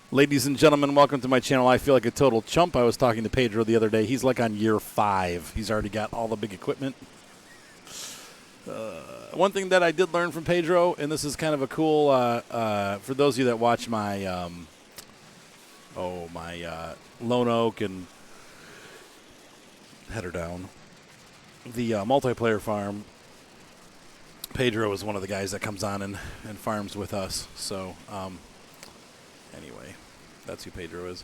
Ladies and gentlemen, welcome to my channel. I feel like a total chump. I was talking to Pedro the other day. He's like on year 5. He's already got all the big equipment. One thing that I did learn from Pedro, and this is kind of a cool, for those of you that watch my, Lone Oak and Header Down, the multiplayer farm, Pedro is one of the guys that comes on and farms with us. So, anyway, that's who Pedro is.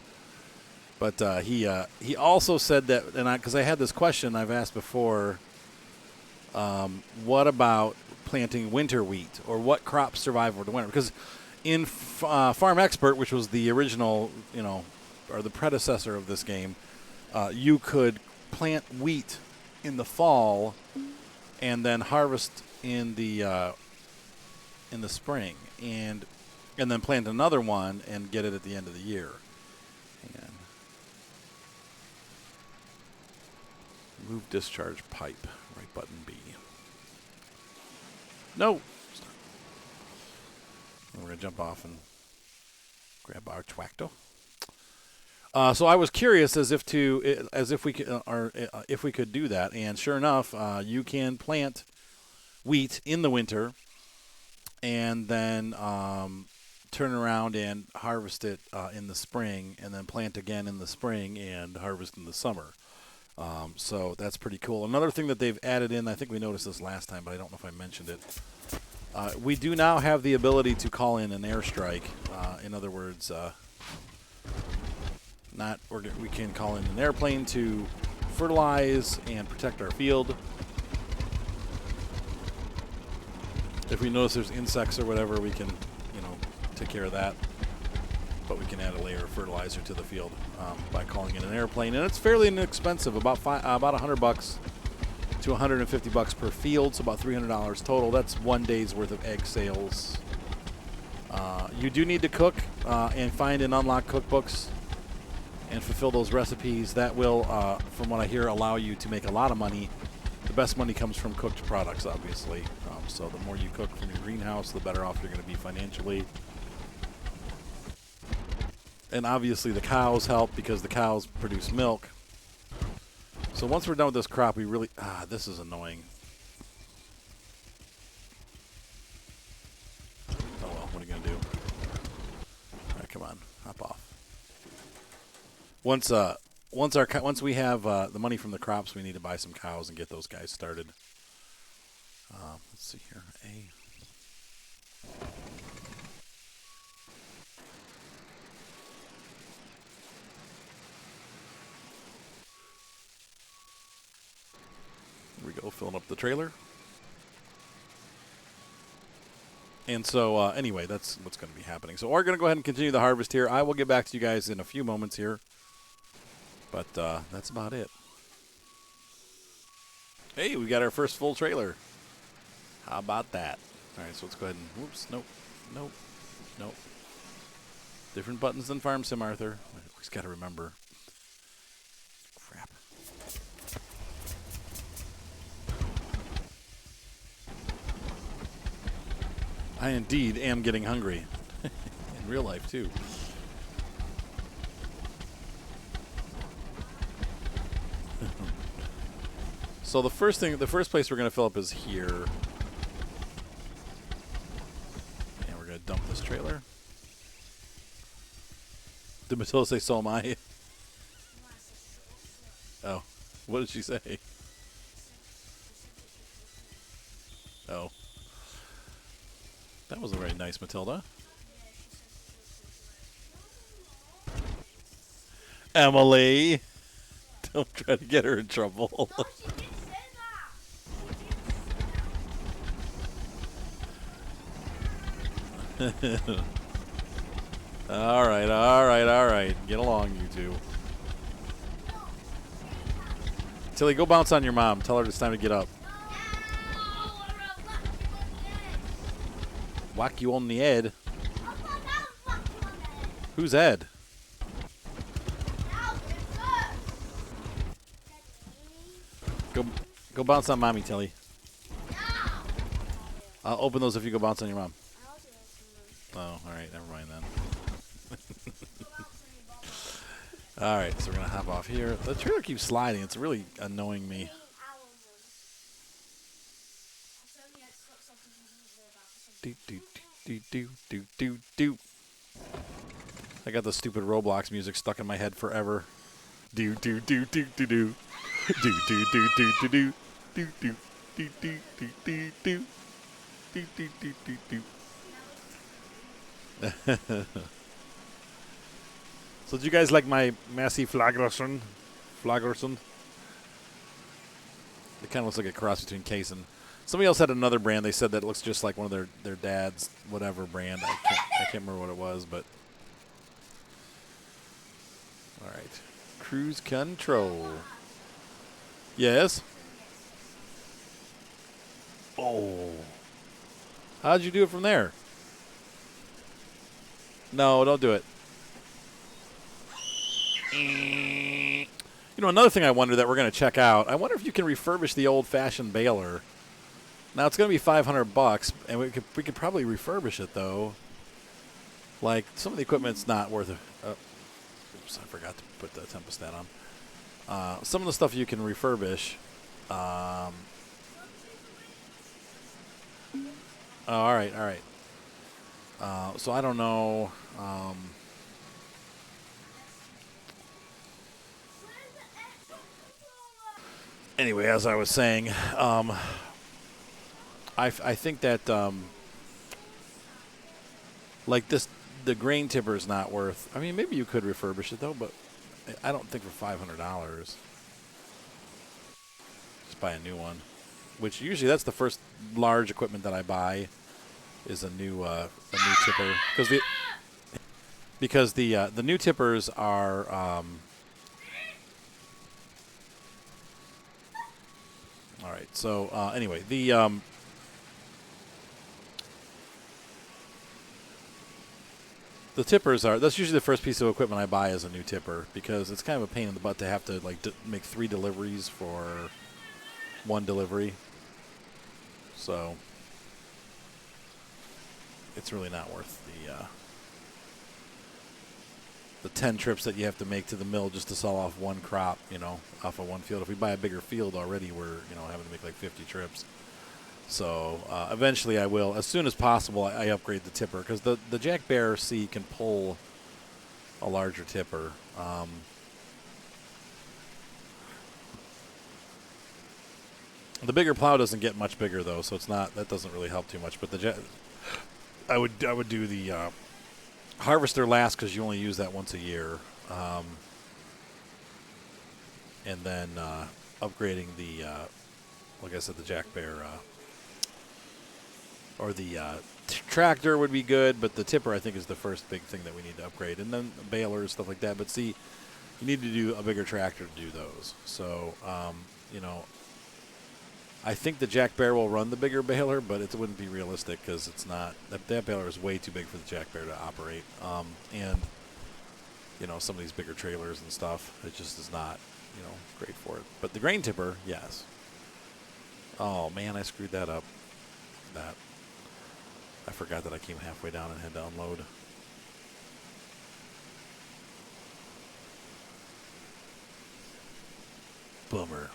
But he also said that, and because I had this question I've asked before, what about planting winter wheat, or what crops survive over the winter? Because in Farm Expert, which was the original, or the predecessor of this game, you could plant wheat in the fall and then harvest in the spring, and then plant another one and get it at the end of the year. Hang on. Move discharge pipe. Right button B. No. We're gonna jump off and grab our Twacto. So I was curious as if we could do that, and sure enough, you can plant wheat in the winter, and then turn around and harvest it in the spring, and then plant again in the spring and harvest in the summer. So that's pretty cool. Another thing that they've added in, I think we noticed this last time, but I don't know if I mentioned it. We do now have the ability to call in an airstrike. In other words, we can call in an airplane to fertilize and protect our field. If we notice there's insects or whatever, we can, take care of that. But we can add a layer of fertilizer to the field by calling in an airplane, and it's fairly inexpensive, about $100 to $150 per field, so about $300 total. That's one day's worth of egg sales. You do need to cook and find and unlock cookbooks and fulfill those recipes. That will, from what I hear, allow you to make a lot of money. The best money comes from cooked products, obviously. So the more you cook from your greenhouse, the better off you're going to be financially. And obviously the cows help because the cows produce milk. So once we're done with this crop, we really... this is annoying. Oh well, what are you going to do? All right, come on. Hop off. Once we have the money from the crops, we need to buy some cows and get those guys started. Let's see here. Here we go, filling up the trailer. And so, anyway, that's what's going to be happening. So we're going to go ahead and continue the harvest here. I will get back to you guys in a few moments here. But that's about it. Hey, we got our first full trailer. How about that? All right, so let's go ahead and... Whoops, nope. Different buttons than Farm Sim, Arthur. I always got to remember. Crap. I indeed am getting hungry. In real life, too. So the first place we're going to fill up is here. And we're going to dump this trailer. Did Matilda say so am I? Oh. What did she say? Oh. That wasn't very nice, Matilda. Emily. Don't try to get her in trouble. All right. Get along, you two. Tilly, go bounce on your mom. Tell her it's time to get up. Whack you on the head. Who's Ed? Go bounce on mommy, Tilly. I'll open those if you go bounce on your mom. Oh, all right. Never mind then. All right, so we're going to hop off here. The trailer keeps sliding. It's really annoying me. Do, do, do, do, do, do, do. I got the stupid Roblox music stuck in my head forever. Do, do, do, do, do, do. Do, do, do, do, do, do. Do, do, do, do, do, do, do. Do, do, do, do, do. So did you guys like my Massey Flaglerson? Flaglerson? It kind of looks like a cross between Case and... Somebody else had another brand. They said that it looks just like one of their dad's whatever brand. I can't remember what it was, but... All right. Cruise control. Yes? Oh. How'd you do it from there? No, don't do it. You know, another thing I wonder that we're going to check out, I wonder if you can refurbish the old-fashioned baler. Now, it's going to be $500, and we could probably refurbish it, though. Like, some of the equipment's not worth it. Oops, I forgot to put the Tempestat on. Some of the stuff you can refurbish. Oh, all right, all right. So I don't know. Anyway, as I was saying, I think that like the grain tipper is not worth. I mean, maybe you could refurbish it though, but I don't think for $500. Just buy a new one, which usually that's the first large equipment that I buy is a new tipper because the new tippers are. All right. So anyway, the tippers are, that's usually the first piece of equipment I buy as a new tipper because it's kind of a pain in the butt to have to like make 3 deliveries for 1 delivery. So it's really not worth the 10 trips that you have to make to the mill just to sell off 1 crop, you know, off of 1 field. If we buy a bigger field already, we're, you know, having to make like 50 trips. So eventually I will, as soon as possible, I upgrade the tipper because the Jack Bear C can pull a larger tipper. The bigger plow doesn't get much bigger though, so it's not, that doesn't really help too much. But I would do the harvester last because you only use that once a year, and then upgrading the like I said, the Jack Bear. Or the tractor would be good, but the tipper I think is the first big thing that we need to upgrade, and then balers, stuff like that. But see, you need to do a bigger tractor to do those. So, you know, I think the Jack Bear will run the bigger baler, but it wouldn't be realistic because it's not. That baler is way too big for the Jack Bear to operate, and you know some of these bigger trailers and stuff, it just is not, you know, great for it. But the grain tipper, yes. Oh man, I screwed that up. I forgot that I came halfway down and had to unload. Bummer.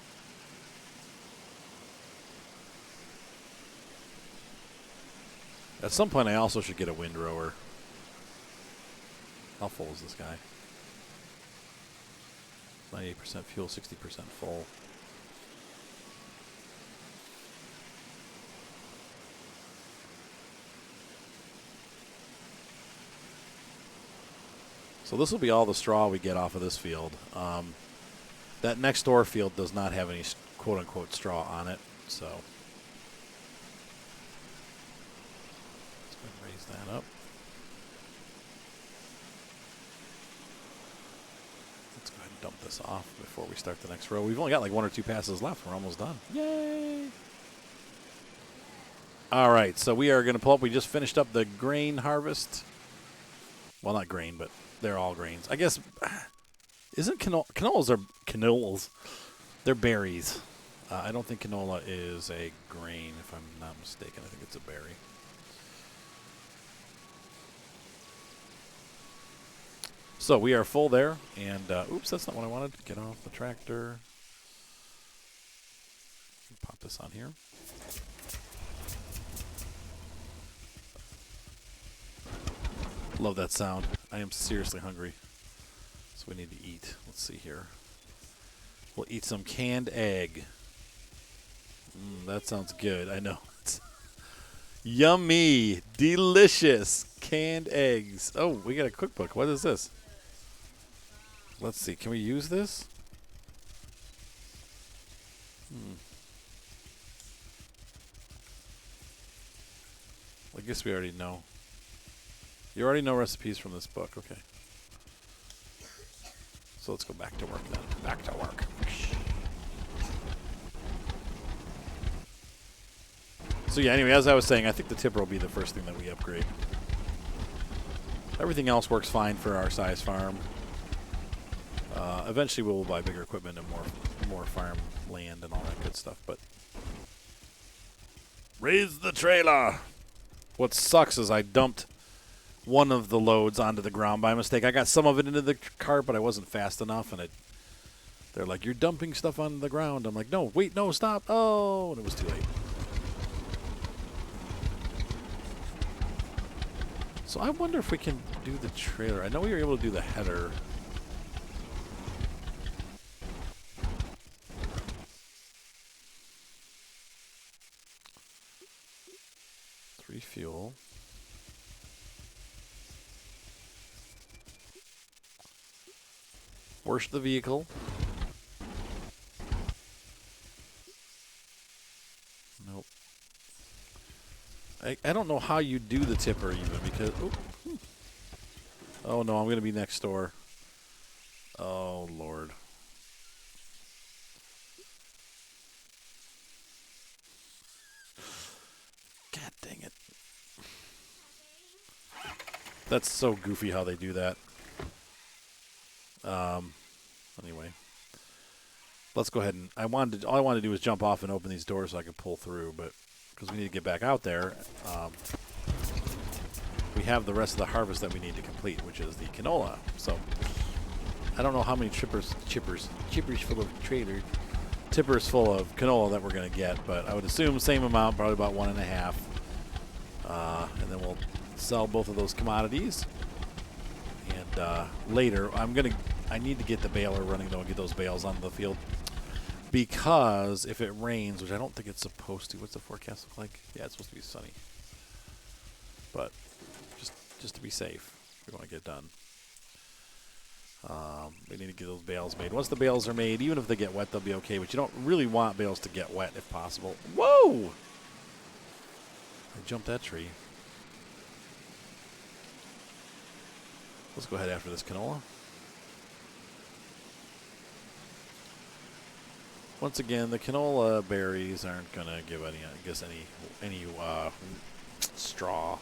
At some point, I also should get a windrower. How full is this guy? 98% fuel, 60% full. So this will be all the straw we get off of this field. That next door field does not have any quote-unquote straw on it, so let's go ahead and raise that up. Let's go ahead and dump this off before we start the next row. We've only got like 1 or 2 passes left. We're almost done. Yay! All right, so we are going to pull up. We just finished up the grain harvest. Well, not grain, but they're all grains. I guess, isn't canolas are canolas. They're berries. I don't think canola is a grain, if I'm not mistaken. I think it's a berry. So we are full there, and oops, that's not what I wanted. Get off the tractor. Pop this on here. Love that sound. I am seriously hungry, so we need to eat. Let's see here. We'll eat some canned egg. That sounds good. I know. Yummy, delicious canned eggs. Oh, we got a cookbook. What is this? Let's see. Can we use this? I guess we already know. You already know recipes from this book. Okay. So let's go back to work then. Back to work. So yeah, anyway, as I was saying, I think the tipper will be the first thing that we upgrade. Everything else works fine for our size farm. Eventually we'll buy bigger equipment and more farm land and all that good stuff, but raise the trailer. What sucks is I dumped one of the loads onto the ground by mistake. I got some of it into the cart, but I wasn't fast enough, and they're like, "You're dumping stuff on the ground." I'm like, "No, wait, no, stop." Oh, and it was too late. So I wonder if we can do the trailer. I know we were able to do the header. 3 fuel. Worst the vehicle. Nope. I don't know how you do the tipper even because... Oh no, I'm going to be next door. Oh, Lord. God dang it. That's so goofy how they do that. Anyway. Let's go ahead and... all I wanted to do was jump off and open these doors so I could pull through, but... Because we need to get back out there. We have the rest of the harvest that we need to complete, which is the canola. So, I don't know how many tippers full of tippers full of canola that we're going to get, but I would assume same amount, probably about 1.5. And then we'll sell both of those commodities. And later, I need to get the baler running though and get those bales onto the field. Because if it rains, which I don't think it's supposed to, what's the forecast look like? Yeah, it's supposed to be sunny. But just to be safe, we want to get done. We need to get those bales made. Once the bales are made, even if they get wet, they'll be okay. But you don't really want bales to get wet if possible. Whoa! I jumped that tree. Let's go ahead after this canola. Once again, the canola berries aren't going to give any straw.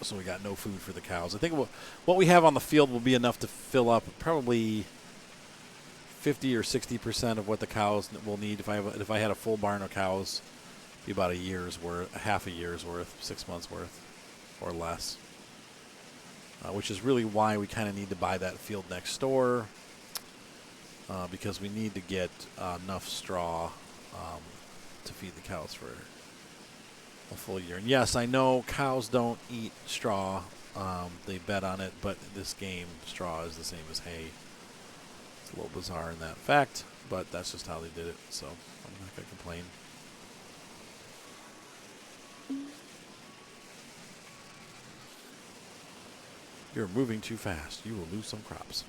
So we got no food for the cows. I think what we have on the field will be enough to fill up probably 50 or 60% of what the cows will need. If I had a full barn of cows, it'd be about a year's worth, half a year's worth, 6 months worth, or less. Which is really why we kind of need to buy that field next door. Because we need to get enough straw to feed the cows for a full year. And yes, I know cows don't eat straw. They bet on it, but this game, straw is the same as hay. It's a little bizarre in that fact, but that's just how they did it, so I'm not going to complain. You're moving too fast. You will lose some crops.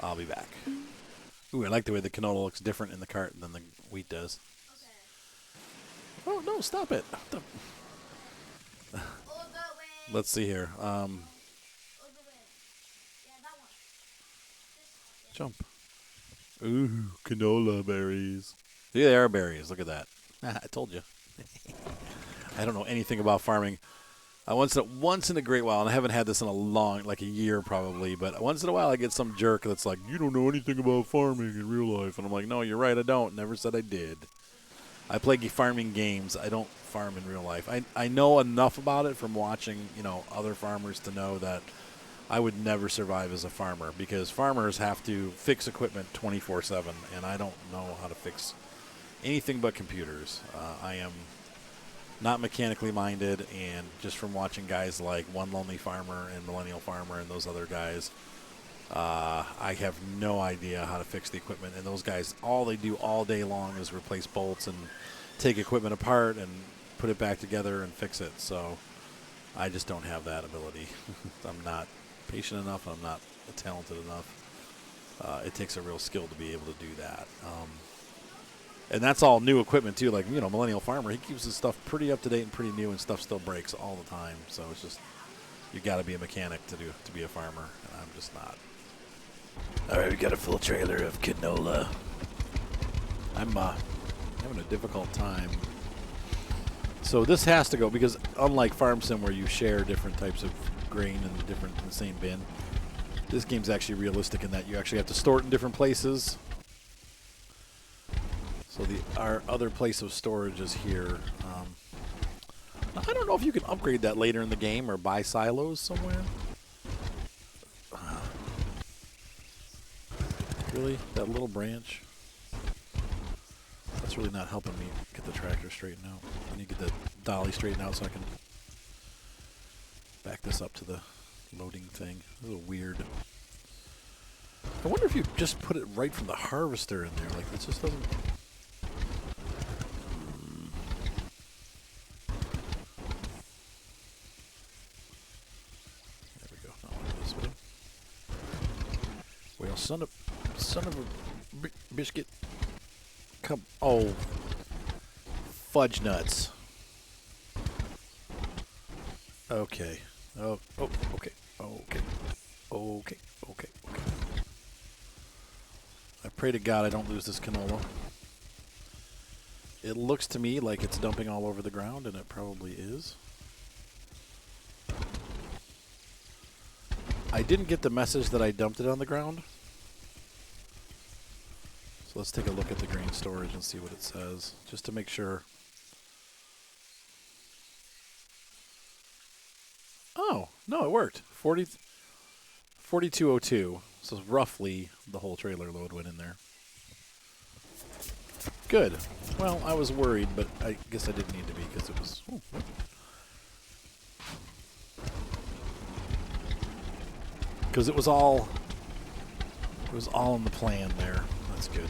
I'll be back. Ooh, I like the way the canola looks different in the cart than the wheat does. Okay. Oh, no, stop it. Let's see here. Jump. Ooh, canola berries. Yeah, they are berries. Look at that. I told you. I don't know anything about farming. Once in a great while, and I haven't had this in like a year probably, but once in a while I get some jerk that's like, you don't know anything about farming in real life. And I'm like, no, you're right, I don't. Never said I did. I play farming games. I don't farm in real life. I know enough about it from watching, other farmers to know that I would never survive as a farmer because farmers have to fix equipment 24/7, and I don't know how to fix anything but computers. I am not mechanically minded, and just from watching guys like One Lonely Farmer and Millennial Farmer and those other guys, I have no idea how to fix the equipment. And those guys, all they do all day long is replace bolts and take equipment apart and put it back together and fix it. So I just don't have that ability. I'm not patient enough. I'm not talented enough. It takes a real skill to be able to do that. And that's all new equipment too. Like, Millennial Farmer, he keeps his stuff pretty up to date and pretty new, and stuff still breaks all the time. So it's just, you got to be a mechanic to be a farmer, and I'm just not. All right, we got a full trailer of canola. I'm having a difficult time. So this has to go, because unlike Farm Sim where you share different types of grain in the same bin, this game's actually realistic in that you actually have to store it in different places. So our other place of storage is here. I don't know if you can upgrade that later in the game or buy silos somewhere. Really? That little branch? That's really not helping me get the tractor straightened out. I need to get the dolly straightened out so I can back this up to the loading thing. A little weird. I wonder if you just put it right from the harvester in there. Like, it just doesn't... There we go. Now I'll go this way. Well, son of a biscuit. Come. Oh. Fudge nuts. Okay. Oh, okay. Okay. I pray to God I don't lose this canola. It looks to me like it's dumping all over the ground, and it probably is. I didn't get the message that I dumped it on the ground. So let's take a look at the grain storage and see what it says, just to make sure. Oh, no, it worked. 4202. So roughly the whole trailer load went in there. Good. Well, I was worried, but I guess I didn't need to be because it was... Because it was all in the plan there. That's good.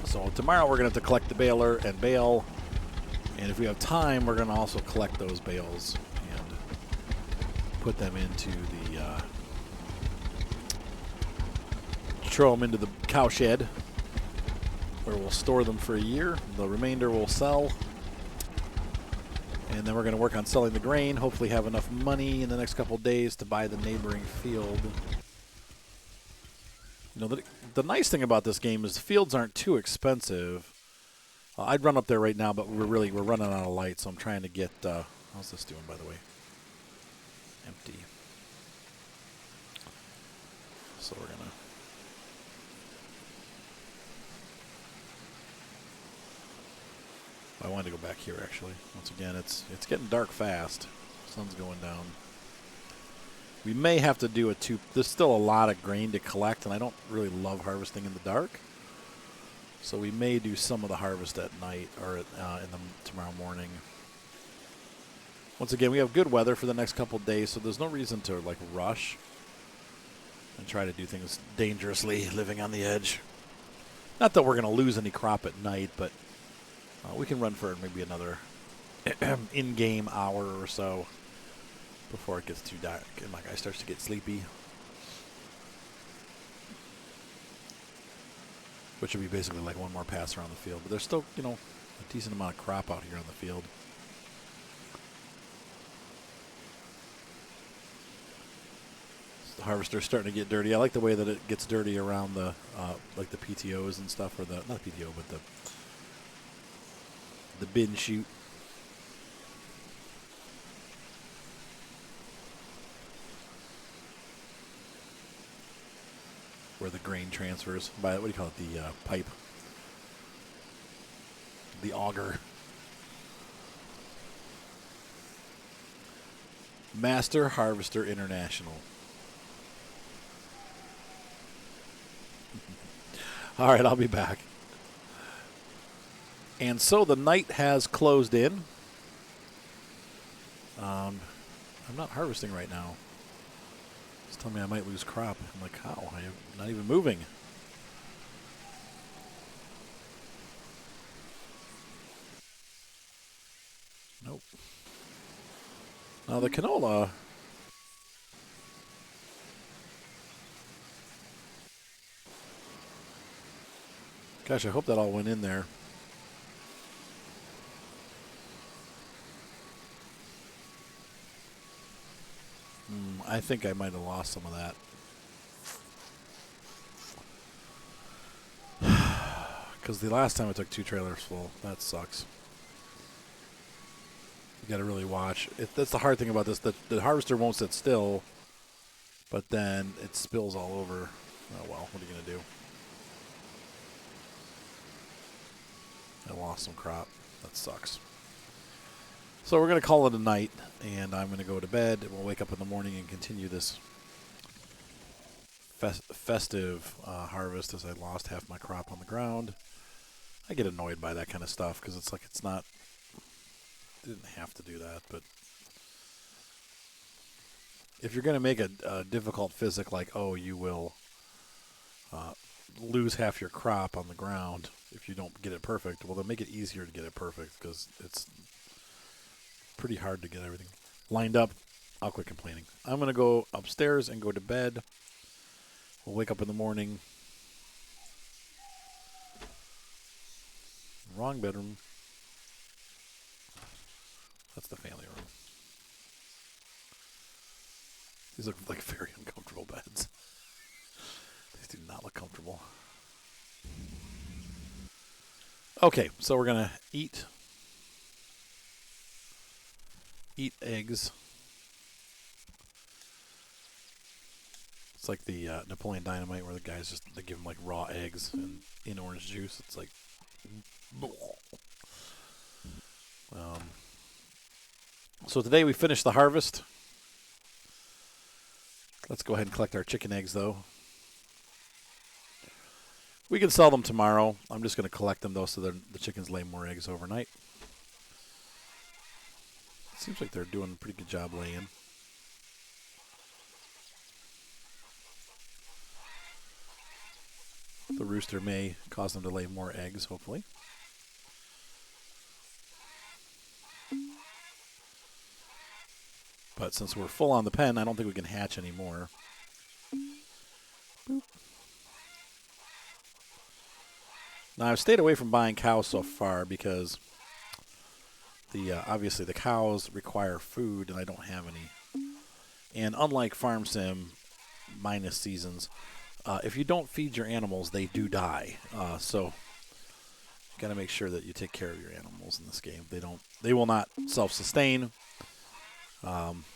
So tomorrow we're going to have to collect the baler and bale. And if we have time, we're going to also collect those bales and put them into the... throw them into the cow shed where we'll store them for a year. The remainder we'll sell. And then we're going to work on selling the grain, hopefully have enough money in the next couple days to buy the neighboring field. The nice thing about this game is the fields aren't too expensive. I'd run up there right now, but we're running out of light, so I'm trying to get... how's this doing, by the way? Empty. So we're going to... I wanted to go back here, actually. Once again, it's getting dark fast. Sun's going down. We may have to do there's still a lot of grain to collect, and I don't really love harvesting in the dark. So we may do some of the harvest at night or tomorrow morning. Once again, we have good weather for the next couple of days, so there's no reason to rush and try to do things dangerously, living on the edge. Not that we're going to lose any crop at night, but we can run for maybe another in-game hour or so before it gets too dark and my guy starts to get sleepy. Which would be basically like one more pass around the field. But there's still, a decent amount of crop out here on the field. So the harvester's starting to get dirty. I like the way that it gets dirty around the, like the PTOs and stuff, or not PTO, but the bin chute. Where the grain transfers by, what do you call it, the pipe. The auger. Master Harvester International. All right, I'll be back. And so the night has closed in. I'm not harvesting right now. It's telling me I might lose crop. I'm like, how? I'm not even moving. Nope. Now the canola. Gosh, I hope that all went in there. I think I might have lost some of that. Because the last time I took 2 trailers full. That sucks. You got to really watch. That's the hard thing about this. The harvester won't sit still, but then it spills all over. Oh, well, what are you going to do? I lost some crop. That sucks. So we're going to call it a night, and I'm going to go to bed. And we'll wake up in the morning and continue this festive harvest as I lost half my crop on the ground. I get annoyed by that kind of stuff because it's like it's not... Didn't have to do that, but if you're going to make a difficult physic like, oh, you will lose half your crop on the ground if you don't get it perfect, well, then make it easier to get it perfect because it's pretty hard to get everything lined up. I'll quit complaining. I'm going to go upstairs and go to bed. We'll wake up in the morning. Wrong bedroom. That's the family room. These look like very uncomfortable beds. These do not look comfortable. Okay, so we're going to eat eggs. It's like the Napoleon Dynamite where the guys they give them like raw eggs and in orange juice. It's like... So today we finished the harvest. Let's go ahead and collect our chicken eggs, though. We can sell them tomorrow. I'm just going to collect them, though, so the chickens lay more eggs overnight. Seems like they're doing a pretty good job laying. The rooster may cause them to lay more eggs, hopefully. But since we're full on the pen, I don't think we can hatch anymore. Boop. Now, I've stayed away from buying cows so far because obviously the cows require food, and I don't have any. And unlike Farm Sim minus seasons, if you don't feed your animals, they do die. So you got to make sure that you take care of your animals in this game. They will not self-sustain.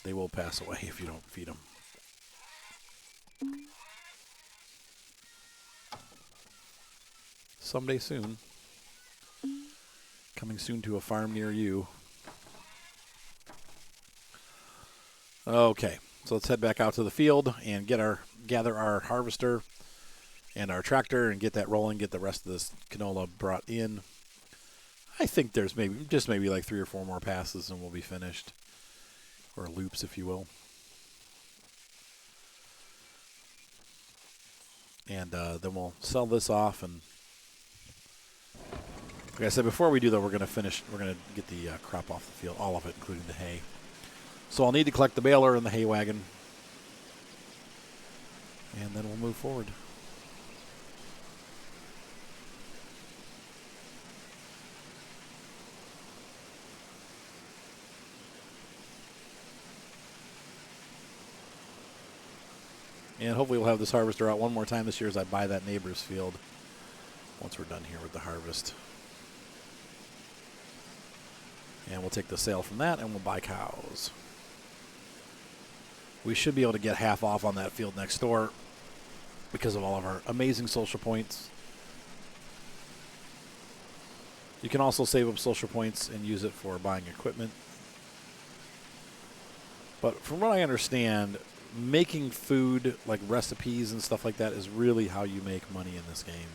They will pass away if you don't feed them. Someday soon. Coming soon to a farm near you. Okay, so let's head back out to the field and gather our harvester and our tractor and get that rolling, get the rest of this canola brought in. I think there's maybe like 3 or 4 more passes and we'll be finished. Or loops, if you will. And then we'll sell this off. And like I said, before we do that, we're going to get the crop off the field, all of it, including the hay. So I'll need to collect the baler and the hay wagon. And then we'll move forward. And hopefully we'll have this harvester out one more time this year as I buy that neighbor's field once we're done here with the harvest. And we'll take the sale from that, and we'll buy cows. We should be able to get half off on that field next door because of all of our amazing social points. You can also save up social points and use it for buying equipment. But from what I understand, making food, like recipes and stuff like that, is really how you make money in this game.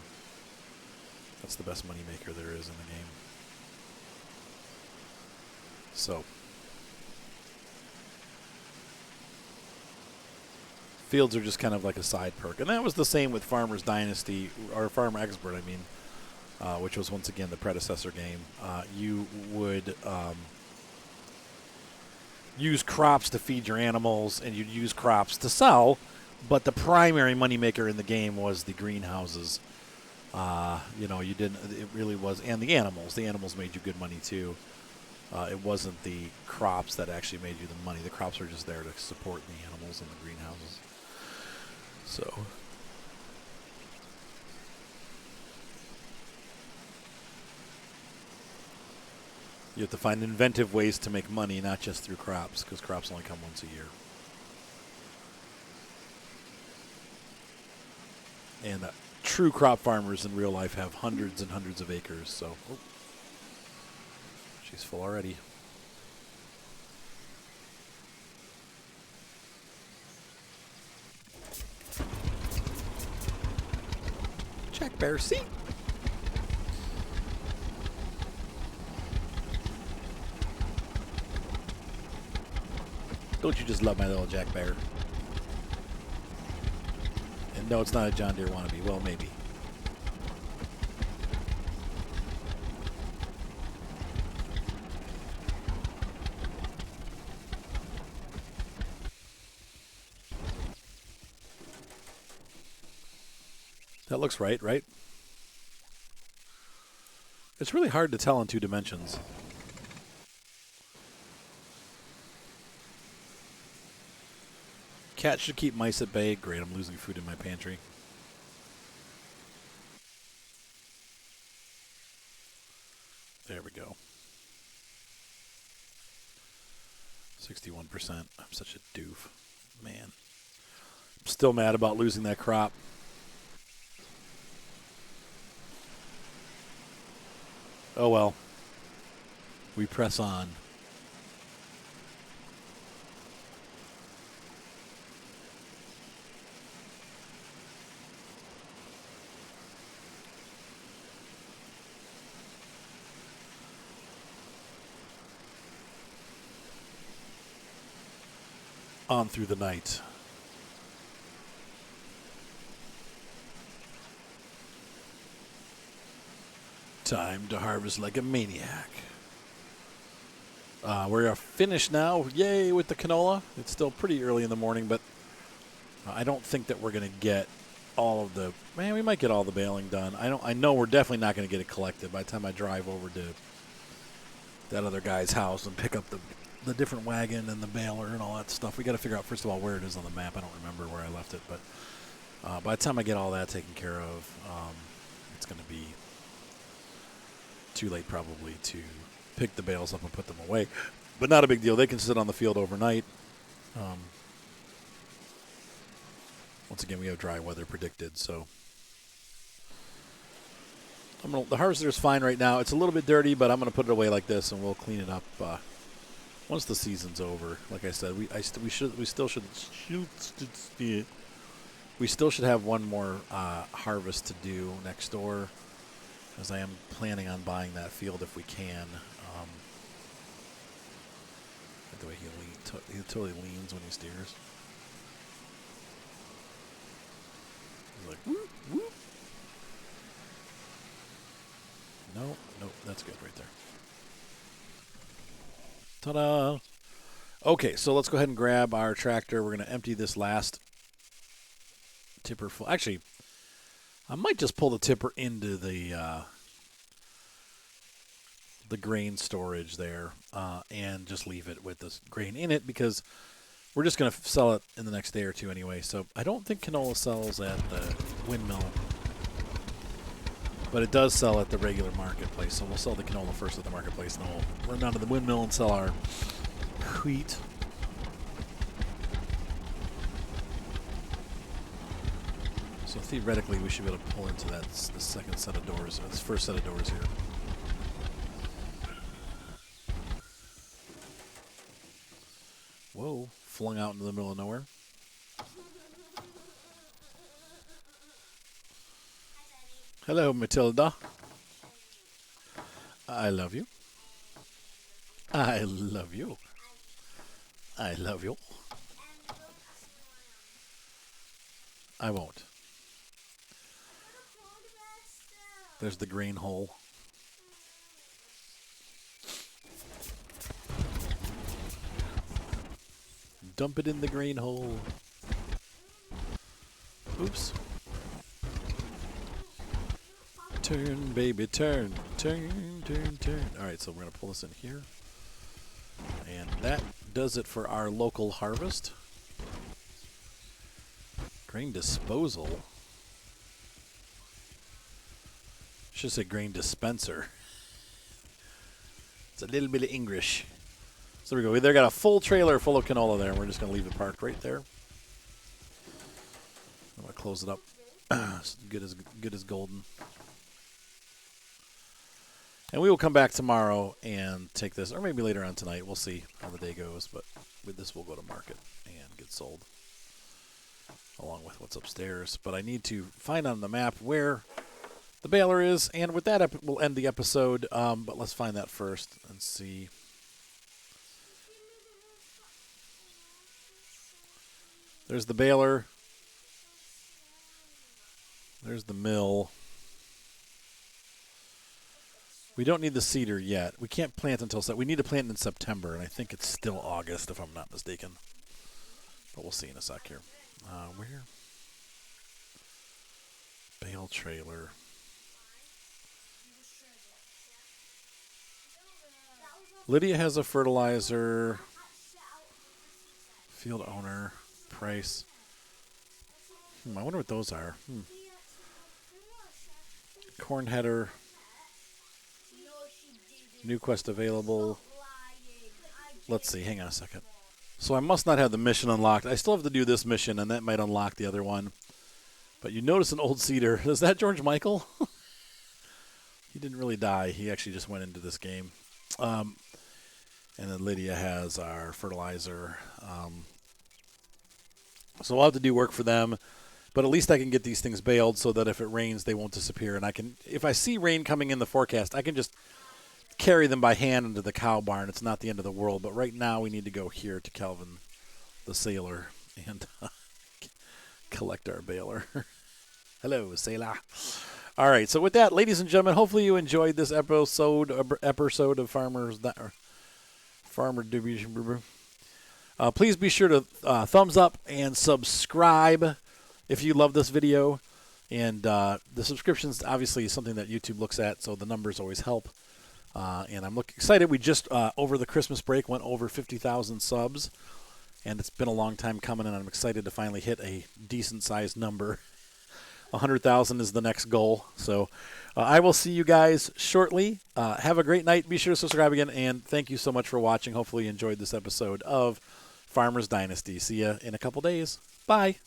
That's the best money maker there is in the game. So, fields are just kind of like a side perk. And that was the same with Farmer's Dynasty, or Farmer Expert, I mean, which was once again the predecessor game. You would use crops to feed your animals, and you'd use crops to sell, but the primary moneymaker in the game was the greenhouses. You know, you didn't, it really was, and the animals. The animals made you good money too. It wasn't the crops that actually made you the money. The crops were just there to support the animals in the greenhouses. So, you have to find inventive ways to make money, not just through crops, because crops only come once a year. And true crop farmers in real life have hundreds and hundreds of acres, so... Oh. She's full already. Jack Bear, see? Don't you just love my little Jack Bear? And no, it's not a John Deere wannabe. Well, maybe. That looks right? It's really hard to tell in 2 dimensions. Cat should keep mice at bay. Great, I'm losing food in my pantry. There we go. 61%. I'm such a doof. Man. I'm still mad about losing that crop. Oh well. We press on. On through the night. Time to harvest like a maniac. We're finished now. Yay with the canola. It's still pretty early in the morning, but I don't think that we're going to get all of the... Man, we might get all the baling done. I know we're definitely not going to get it collected by the time I drive over to that other guy's house and pick up the different wagon and the baler and all that stuff. We got to figure out, first of all, where it is on the map. I don't remember where I left it, but by the time I get all that taken care of, it's going to be too late probably to pick the bales up and put them away. But not a big deal. They can sit on the field overnight. Once again, we have dry weather predicted, so the harvester is fine right now. It's a little bit dirty, but I'm going to put it away like this, and we'll clean it up once the season's over. Like I said, we still should have one more harvest to do next door, as I am planning on buying that field if we can. The way he totally leans when he steers. He's like, whoop, whoop. No, that's good right there. Ta-da! Okay, so let's go ahead and grab our tractor. We're going to empty this last tipper full. Actually, I might just pull the tipper into the grain storage there and just leave it with this grain in it, because we're just going to sell it in the next day or two anyway. So I don't think canola sells at the windmill. But it does sell at the regular marketplace, so we'll sell the canola first at the marketplace, and then we'll run down to the windmill and sell our wheat. So theoretically, we should be able to pull into that the second set of doors, or this first set of doors here. Whoa, flung out into the middle of nowhere. Hello, Matilda. I love you. I love you. I love you. I won't. There's the grain hole. Dump it in the grain hole. Oops. Turn, baby, turn. Turn, turn, turn. All right, so we're going to pull this in here. And that does it for our local harvest. Grain disposal. Should say grain dispenser. It's a little bit of English. So there we go. They got a full trailer full of canola there, and we're just going to leave it parked right there. I'm going to close it up. It's good as golden. And we will come back tomorrow and take this, or maybe later on tonight. We'll see how the day goes. But with this, we'll go to market and get sold, along with what's upstairs. But I need to find on the map where the baler is, and with that, we'll end the episode. But let's find that first and see. There's the baler. There's the mill. We don't need the cedar yet. We can't plant until we need to plant in September, and I think it's still August, if I'm not mistaken. But we'll see in a sec here. Where? Bale trailer. Lydia has a fertilizer. Field owner. Price. I wonder what those are. Corn header. New quest available. Let's see. Hang on a second. So I must not have the mission unlocked. I still have to do this mission, and that might unlock the other one. But you notice an old cedar. Is that George Michael? He didn't really die. He actually just went into this game. And then Lydia has our fertilizer. So we'll have to do work for them. But at least I can get these things baled so that if it rains, they won't disappear. And I can, if I see rain coming in the forecast, I can just carry them by hand into the cow barn. It's not the end of the world. But right now we need to go here to Calvin, the sailor, and collect our baler. Hello, sailor. All right. So with that, ladies and gentlemen, hopefully you enjoyed this episode of Farmer Division. Please be sure to thumbs up and subscribe if you love this video. And the subscriptions obviously is something that YouTube looks at, so the numbers always help. And I'm excited. We just, over the Christmas break, went over 50,000 subs. And it's been a long time coming, and I'm excited to finally hit a decent-sized number. 100,000 is the next goal. So I will see you guys shortly. Have a great night. Be sure to subscribe again, and thank you so much for watching. Hopefully you enjoyed this episode of Farmer's Dynasty. See ya in a couple days. Bye.